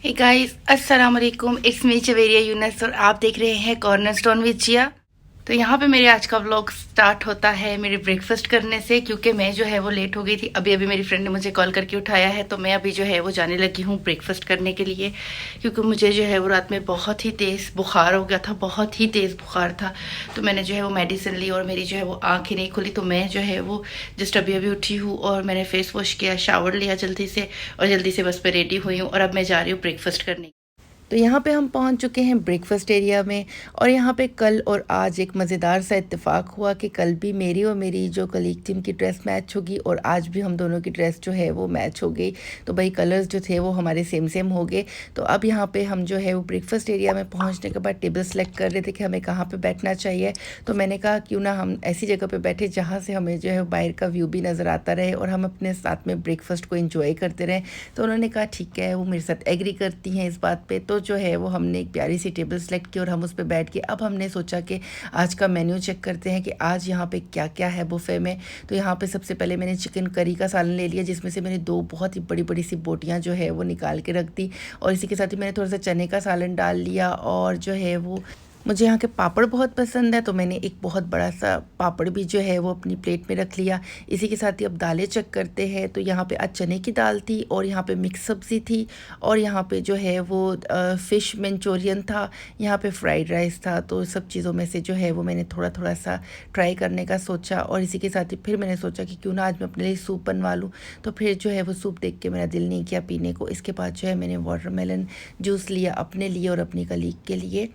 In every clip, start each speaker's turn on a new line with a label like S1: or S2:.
S1: Hey guys, अस्सलाम वालेकुम। It's me चवेरिया Yunus और आप देख रहे हैं कॉर्नर स्टोन विद जिया। तो यहाँ पे मेरे आज का व्लॉग स्टार्ट होता है मेरे ब्रेकफास्ट करने से, क्योंकि मैं जो है वो लेट हो गई थी। अभी अभी मेरी फ्रेंड ने मुझे कॉल करके उठाया है, तो मैं अभी जो है वो जाने लगी हूँ ब्रेकफास्ट करने के लिए, क्योंकि मुझे जो है वो रात में बहुत ही तेज़ बुखार हो गया था, बहुत ही तेज़ बुखार था। तो मैंने जो है वो मेडिसिन ली और मेरी जो है वो आँखें नहीं खुली। तो मैं जो है वो जस्ट अभी अभी उठी हूँ और मैंने फेस वॉश किया, शावर लिया जल्दी से और जल्दी से बस पे रेडी हुई हूँ और अब मैं जा रही हूँ ब्रेकफास्ट करने। तो यहाँ पे हम पहुँच चुके हैं ब्रेकफास्ट एरिया में। और यहाँ पे कल और आज एक मज़ेदार सा इत्तेफाक हुआ कि कल भी मेरी और मेरी जो कलीग टीम की ड्रेस मैच होगी और आज भी हम दोनों की ड्रेस जो है वो मैच हो गई। तो भाई कलर्स जो थे वो हमारे सेम सेम हो गए। तो अब यहाँ पे हम जो है वो ब्रेकफास्ट एरिया में पहुँचने के बाद टेबल सेलेक्ट कर रहे थे कि हमें कहाँ पर बैठना चाहिए। तो मैंने कहा क्यों ना हम ऐसी जगह पर बैठे जहाँ से हमें जो है बाहर का व्यू भी नज़र आता रहे और हम अपने साथ में ब्रेकफास्ट को इंजॉय करते रहें। तो उन्होंने कहा ठीक है, वो मेरे साथ एग्री करती हैं इस बात पे। तो जो है वो हमने एक प्यारी सी टेबल सेलेक्ट की और हम उस पर बैठ के अब हमने सोचा कि आज का मेन्यू चेक करते हैं कि आज यहाँ पे क्या क्या है बुफे में। तो यहाँ पे सबसे पहले मैंने चिकन करी का सालन ले लिया, जिसमें से मैंने 2 बहुत ही बड़ी बड़ी सी बोटियाँ जो है वो निकाल के रख दी। और इसी के साथ ही मैंने थोड़ा सा चने का सालन डाल लिया। और जो है वो मुझे यहाँ के पापड़ बहुत पसंद है, तो मैंने एक बहुत बड़ा सा पापड़ भी जो है वो अपनी प्लेट में रख लिया। इसी के साथ ही अब दालें चेक करते हैं। तो यहाँ पे आज चने की दाल थी और यहाँ पे मिक्स सब्ज़ी थी और यहाँ पे जो है वो फ़िश मंचूरियन था, यहाँ पे फ्राइड राइस था। तो सब चीज़ों में से जो है वो मैंने थोड़ा थोड़ा सा ट्राई करने का सोचा। और इसी के साथ ही फिर मैंने सोचा कि क्यों ना आज मैं अपने लिए सूप बनवा लूँ। तो फिर जो है वो सूप देख के मेरा दिल नहीं किया पीने को। इसके बाद जो है मैंने वाटरमेलन जूस लिया अपने लिए और अपनी कलीग के लिए।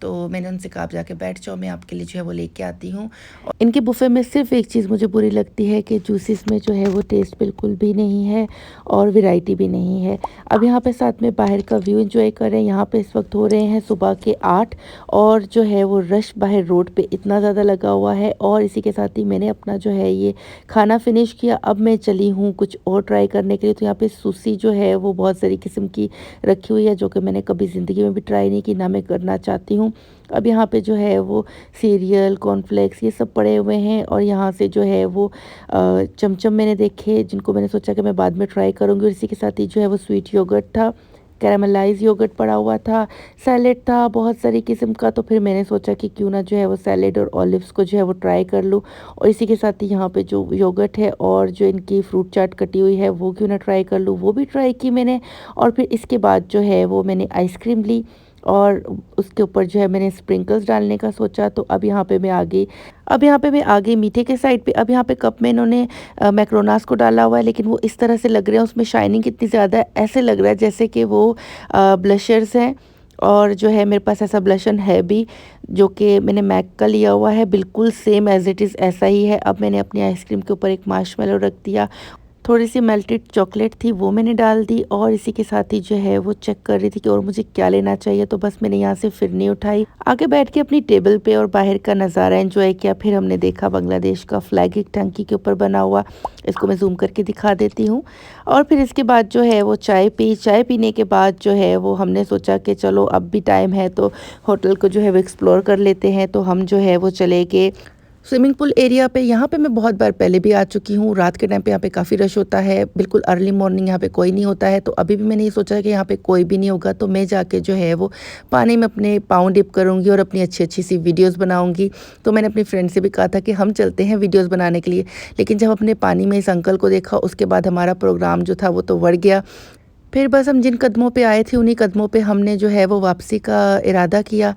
S1: तो मैंने उनसे कहा आप जाके बैठ जाओ, मैं आपके लिए जो है वो लेके आती हूँ। और इनके बुफ़े में सिर्फ एक चीज़ मुझे बुरी लगती है कि जूसेस में जो है वो टेस्ट बिल्कुल भी नहीं है और वैरायटी भी नहीं है। अब यहाँ पे साथ में बाहर का व्यू एंजॉय करें। यहाँ पे इस वक्त हो रहे हैं सुबह के 8 और जो है वो रश बाहर रोड पे इतना ज़्यादा लगा हुआ है। और इसी के साथ ही मैंने अपना जो है ये खाना फिनिश किया। अब मैं चली हूँ कुछ और ट्राई करने के लिए। तो यहाँ पे सुशी जो है वो बहुत सारी किस्म की रखी हुई है, जो कि मैंने कभी ज़िंदगी में भी ट्राई नहीं की, ना मैं करना चाहती हूँ। अब यहाँ पे जो है वो सीरियल कॉर्नफ्लेक्स ये सब पड़े हुए हैं। और यहाँ से जो है वो चमचम मैंने देखे, जिनको मैंने सोचा कि मैं बाद में ट्राई करूँगी। और इसी के साथ ही जो है वो स्वीट योगर्ट था, कैरामलाइज योगर्ट पड़ा हुआ था, सैलेड था बहुत सारी किस्म का। तो फिर मैंने सोचा कि क्यों ना जो है वो सैलेड और ऑलिव्स को जो है वो ट्राई कर लूँ। और इसी के साथ ही यहाँ पे जो योगर्ट है और जो इनकी फ्रूट चाट कटी हुई है वो क्यों ना ट्राई कर लूँ, वो भी ट्राई की मैंने। और फिर इसके बाद जो है वो मैंने आइसक्रीम ली और उसके ऊपर जो है मैंने स्प्रिंकल्स डालने का सोचा। तो अब यहाँ पे मैं आ गई, मीठे के साइड पे। अब यहाँ पे कप में इन्होंने मैक्रोनास को डाला हुआ है, लेकिन वो इस तरह से लग रहे हैं, उसमें शाइनिंग कितनी ज़्यादा है, ऐसे लग रहा है जैसे कि वो ब्लशर्स हैं। और जो है मेरे पास ऐसा ब्लशन है भी, जो कि मैंने मैक का लिया हुआ है, बिल्कुल सेम एज़ इट इज़ ऐसा ही है। अब मैंने अपनी आइसक्रीम के ऊपर एक मार्शमेलो रख दिया, थोड़ी सी मेल्टेड चॉकलेट थी वो मैंने डाल दी। और इसी के साथ ही जो है वो चेक कर रही थी कि और मुझे क्या लेना चाहिए। तो बस मैंने यहाँ से फिरनी उठाई, आगे बैठ के अपनी टेबल पे और बाहर का नज़ारा एंजॉय किया। फिर हमने देखा बांग्लादेश का फ्लैग एक टंकी के ऊपर बना हुआ, इसको मैं जूम करके दिखा देती हूँ। और फिर इसके बाद जो है वो चाय पीने के बाद जो है वो हमने सोचा कि चलो अब भी टाइम है तो होटल को जो है वो एक्सप्लोर कर लेते हैं। तो हम जो है वो चले गए स्विमिंग पूल एरिया पे। यहाँ पे मैं बहुत बार पहले भी आ चुकी हूँ। रात के टाइम पे यहाँ पे काफ़ी रश होता है, बिल्कुल अर्ली मॉर्निंग यहाँ पे कोई नहीं होता है। तो अभी भी मैंने ये सोचा कि यहाँ पे कोई भी नहीं होगा, तो मैं जाके जो है वो पानी में अपने पाँव डिप करूँगी और अपनी अच्छी अच्छी सी वीडियोज़ बनाऊँगी। तो मैंने अपनी फ्रेंड से भी कहा था कि हम चलते हैं वीडियोज़ बनाने के लिए, लेकिन जब अपने पानी में इस अंकल को देखा उसके बाद हमारा प्रोग्राम जो था वो तो बढ़ गया। फिर बस हम जिन कदमों पे आए थे उन्हीं कदमों पे हमने जो है वो वापसी का इरादा किया।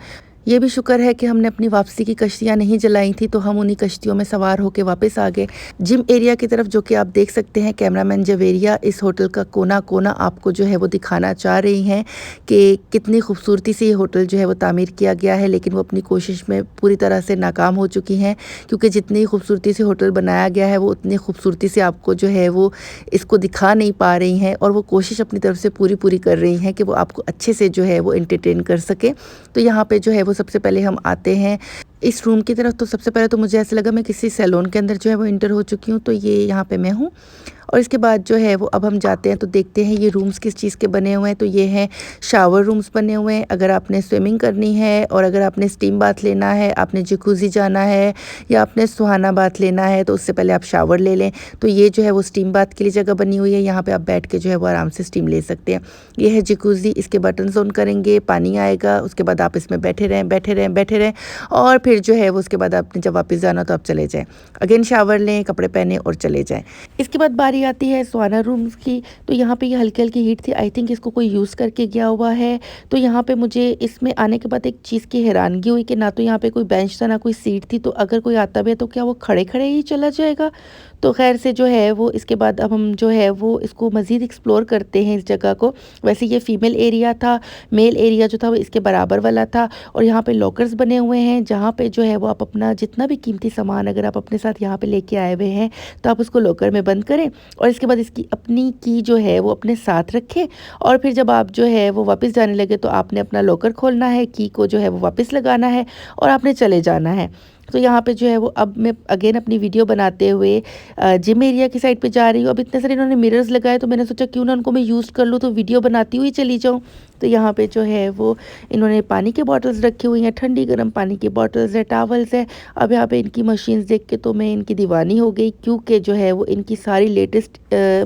S1: ये भी शुक्र है कि हमने अपनी वापसी की कश्तियाँ नहीं जलाई थी, तो हम उन्हीं कश्तियों में सवार होकर वापस आ गए जिम एरिया की तरफ, जो कि आप देख सकते हैं कैमरामैन जवेरिया इस होटल का कोना कोना आपको जो है वो दिखाना चाह रही हैं कि कितनी खूबसूरती से ये होटल जो है वो तामीर किया गया है। लेकिन वो अपनी कोशिश में पूरी तरह से नाकाम हो चुकी हैं, क्योंकि जितनी खूबसूरती से होटल बनाया गया है वो उतनी खूबसूरती से आपको जो है वो इसको दिखा नहीं पा रही हैं। और वो कोशिश अपनी तरफ से पूरी कर रही हैं कि वो आपको अच्छे से जो है वो एंटरटेन कर सके। तो यहाँ पे जो है वो सबसे पहले हम आते हैं इस रूम की तरफ। तो सबसे पहले तो मुझे ऐसा लगा मैं किसी सैलून के अंदर जो है वो इंटर हो चुकी हूँ। तो ये यहाँ पे मैं हूँ और इसके बाद जो है वो अब हम जाते हैं तो देखते हैं ये रूम्स किस चीज़ के बने हुए हैं। तो ये हैं शावर रूम्स बने हुए हैं। अगर आपने स्विमिंग करनी है और अगर आपने स्टीम बाथ लेना है, आपने जकूज़ी जाना है या आपने सुहाना बाथ लेना है तो उससे पहले आप शावर ले लें। तो ये जो है वो स्टीम बाथ के लिए जगह बनी हुई है। यहाँ पे आप बैठ के जो है वो आराम से स्टीम ले सकते हैं। ये है जकूज़ी, इसके बटन्स ऑन करेंगे, पानी आएगा, उसके बाद आप इसमें बैठे रहें और फिर जो है वो उसके बाद आपने जब वापस जाना तो आप चले जाएँ। अगेन शावर लें, कपड़े पहने और चले जाएँ। इसके बाद बारी आती है सुहाना रूम्स की। तो यहाँ पे ये हल्की हीट थी। आई थिंक इसको कोई यूज़ करके गया हुआ है। तो यहाँ पे मुझे इसमें आने के बाद एक चीज़ की हैरानगी हुई कि ना तो यहाँ पे कोई बेंच था ना कोई सीट थी। तो अगर कोई आता भी है तो क्या वो खड़े खड़े ही चला जाएगा। तो खैर से जो है वो इसके बाद अब हम जो है वो इसको मज़ीद एक्सप्लोर करते हैं इस जगह को। वैसे ये फ़ीमेल एरिया था, मेल एरिया जो था वो इसके बराबर वाला था। और यहाँ पे लॉकर्स बने हुए हैं जहाँ पे जो है वो आप अपना जितना भी कीमती सामान अगर आप अपने साथ यहाँ पे लेके आए हुए हैं तो आप उसको लॉकर में बंद करें और इसके बाद इसकी अपनी की जो है वो अपने साथ रखें। और फिर जब आप जो है वो वापस जाने लगे तो आपने अपना लॉकर खोलना है, की को जो है वो वापस लगाना है और आपने चले जाना है। तो यहाँ पे जो है वो अब मैं अगेन अपनी वीडियो बनाते हुए जिम एरिया की साइड पे जा रही हूँ। अब इतने सारे इन्होंने मिरर्स लगाए तो मैंने सोचा क्यों ना उनको मैं यूज़ कर लूँ, तो वीडियो बनाती हुई चली जाऊँ। तो यहाँ पे जो है वो इन्होंने पानी की बॉटल्स रखी हुई हैं, ठंडी गर्म पानी की बॉटल्स है, टावल्स है। अब यहाँ पे इनकी मशीन्स देख के तो मैं इनकी दीवानी हो गई क्योंकि जो है वो इनकी सारी लेटेस्ट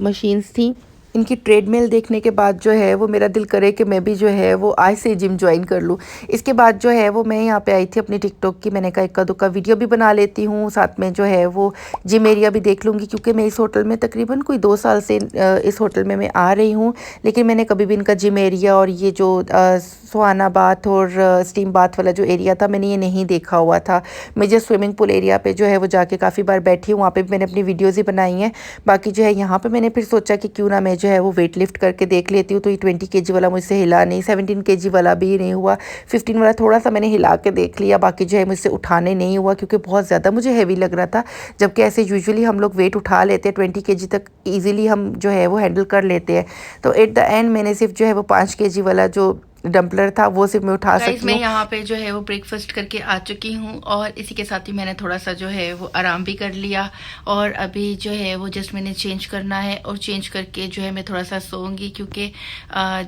S1: मशीन्स थी। इनकी ट्रेडमिल देखने के बाद जो है वो मेरा दिल करे कि मैं भी जो है वो आज से जिम ज्वाइन कर लूँ। इसके बाद जो है वो मैं यहाँ पे आई थी अपनी टिकटॉक की, मैंने कहा इक्का दुक्का वीडियो भी बना लेती हूँ, साथ में जो है वो जिम एरिया भी देख लूँगी क्योंकि मैं इस होटल में तकरीबन कोई 2 साल से इस होटल में मैं आ रही हूँ। लेकिन मैंने कभी भी इनका जिम एरिया और ये जो सुहाना बाथ और स्टीम बाथ वाला जो एरिया था मैंने ये नहीं देखा हुआ था। मैं जो स्विमिंग पूल एरिया पे जो है वो जाके काफ़ी बार बैठी हूँ, वहाँ पे भी मैंने अपनी वीडियोज़ ही बनाई हैं। बाकी जो है यहाँ पे मैंने फिर सोचा कि क्यों ना मैं जो है वो वेट लिफ्ट करके देख लेती हूँ। तो ये 20 kg वाला मुझसे हिला नहीं, 17 kg वाला भी नहीं हुआ, 15 वाला थोड़ा सा मैंने हिला के देख लिया, बाकी जो है मुझसे उठाने नहीं हुआ क्योंकि बहुत ज़्यादा मुझे हैवी लग रहा था। जबकि ऐसे यूजुअली हम लोग वेट उठा लेते हैं 20 kg तक ईजिली हम जो है वो हैंडल कर लेते हैं। तो एट द एंड मैंने सिर्फ जो है वो 5 kg वाला जो डंपलर था वो सिर्फ मैं उठा सकती हूँ। मैं यहाँ पे जो है वो ब्रेकफास्ट करके आ चुकी हूँ और इसी के साथ ही मैंने थोड़ा सा जो है वो आराम भी कर लिया और अभी जो है वो जस्ट मैंने चेंज करना है और चेंज करके जो है मैं थोड़ा सा सोऊंगी क्योंकि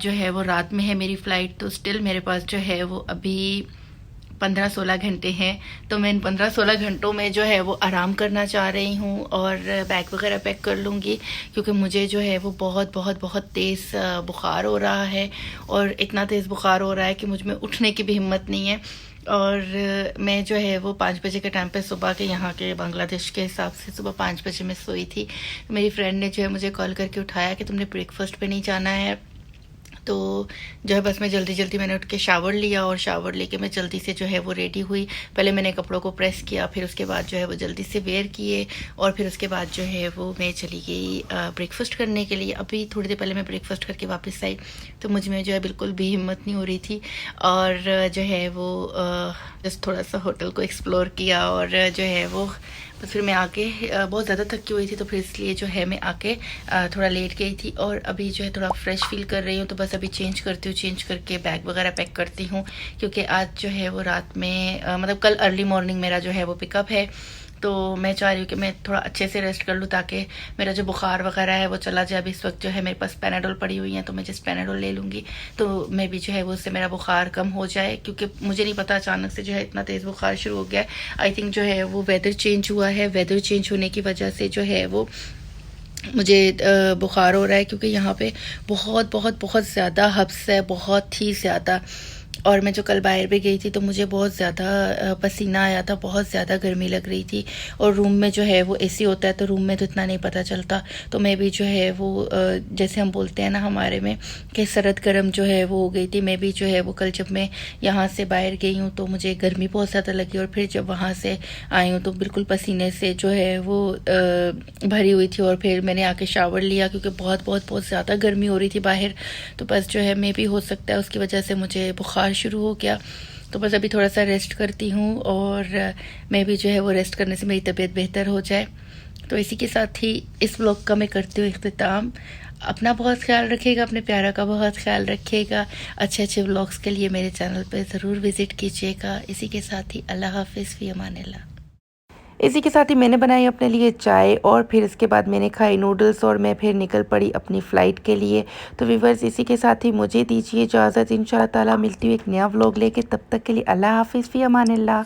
S1: जो है वो रात में है मेरी फ़्लाइट। तो स्टिल मेरे पास जो है वो अभी 15-16 घंटे हैं। तो मैं इन 15-16 घंटों में जो है वो आराम करना चाह रही हूँ और बैग वगैरह पैक कर लूँगी क्योंकि मुझे जो है वो बहुत तेज़ बुखार हो रहा है और इतना तेज़ बुखार हो रहा है कि मुझ में उठने की भी हिम्मत नहीं है। और मैं जो है वो 5 बजे के टाइम पे सुबह के यहाँ के बांग्लादेश के हिसाब से सुबह 5 बजे मैं सोई थी। मेरी फ्रेंड ने जो है मुझे कॉल करके उठाया कि तुमने ब्रेकफास्ट पे नहीं जाना है। तो जो है बस मैं जल्दी मैंने उठ के शावर लिया और शावर लेके मैं जल्दी से जो है वो रेडी हुई। पहले मैंने कपड़ों को प्रेस किया, फिर उसके बाद जो है वो जल्दी से वेयर किए और फिर उसके बाद जो है वो मैं चली गई ब्रेकफास्ट करने के लिए। अभी थोड़ी देर पहले मैं ब्रेकफास्ट करके वापस आई तो मुझ में जो है बिल्कुल भी हिम्मत नहीं हो रही थी और जो है वो जस्ट थोड़ा सा होटल को एक्सप्लोर किया और जो है वो बस फिर मैं आके बहुत ज़्यादा थकी हुई थी तो फिर इसलिए जो है मैं आके थोड़ा लेट गई थी और अभी जो है थोड़ा फ्रेश फील कर रही हूँ। तो बस अभी चेंज करती हूँ, चेंज करके बैग वगैरह पैक करती हूँ क्योंकि आज जो है वो रात में मतलब कल अर्ली मॉर्निंग मेरा जो है वो पिकअप है। तो मैं चाह रही हूँ कि मैं थोड़ा अच्छे से रेस्ट कर लूँ ताकि मेरा जो बुखार वगैरह है वो चला जाए। अभी इस वक्त जो है मेरे पास पैनाडोल पड़ी हुई है तो मैं जस्ट पैनाडोल ले लूँगी तो मैं भी जो है वो उससे मेरा बुखार कम हो जाए क्योंकि मुझे नहीं पता अचानक से जो है इतना तेज़ बुखार शुरू हो गया है। आई थिंक जो है वो वेदर चेंज हुआ है, वेदर चेंज होने की वजह से जो है वो मुझे बुखार हो रहा है क्योंकि यहाँ पे बहुत ज़्यादा हब्स है, बहुत ही ज़्यादा। और मैं जो कल बाहर भी गई थी तो मुझे बहुत ज़्यादा पसीना आया था, बहुत ज़्यादा गर्मी लग रही थी और रूम में जो है वो एसी होता है तो रूम में तो इतना नहीं पता चलता। तो मैं भी जो है वो जैसे हम बोलते हैं ना हमारे में कि सरद गर्म जो है वो हो गई थी। मैं भी जो है वो कल जब मैं यहाँ से बाहर गई हूँ तो मुझे गर्मी बहुत ज़्यादा लगी और फिर जब वहाँ से आई हूँ तो बिल्कुल पसीने से जो है वो भरी हुई थी और फिर मैंने आके शावर लिया क्योंकि बहुत ज़्यादा गर्मी हो रही थी बाहर। तो बस जो है मैं भी हो सकता है उसकी वजह से मुझे बुखार शुरू हो गया। तो बस अभी थोड़ा सा रेस्ट करती हूँ और मैं भी जो है वो रेस्ट करने से मेरी तबीयत बेहतर हो जाए। तो इसी के साथ ही इस व्लॉग का मैं करती हूँ इख्तिताम। अपना बहुत ख्याल रखिएगा, अपने प्यारा का बहुत ख्याल रखिएगा। अच्छे व्लॉग्स के लिए मेरे चैनल पर ज़रूर विज़िट कीजिएगा। इसी के साथ ही अल्लाह हाफिज़, फ़ी अमानिल्लाह। इसी के साथ ही मैंने बनाई अपने लिए चाय और फिर इसके बाद मैंने खाई नूडल्स और मैं फिर निकल पड़ी अपनी फ़्लाइट के लिए। तो व्यूअर्स इसी के साथ ही मुझे दीजिए इजाज़त, इंशाअल्लाह ताला मिलती हूँ एक नया व्लॉग लेके। तब तक के लिए अल्लाह हाफ़िज़, फ़ी अमानिल्लाह।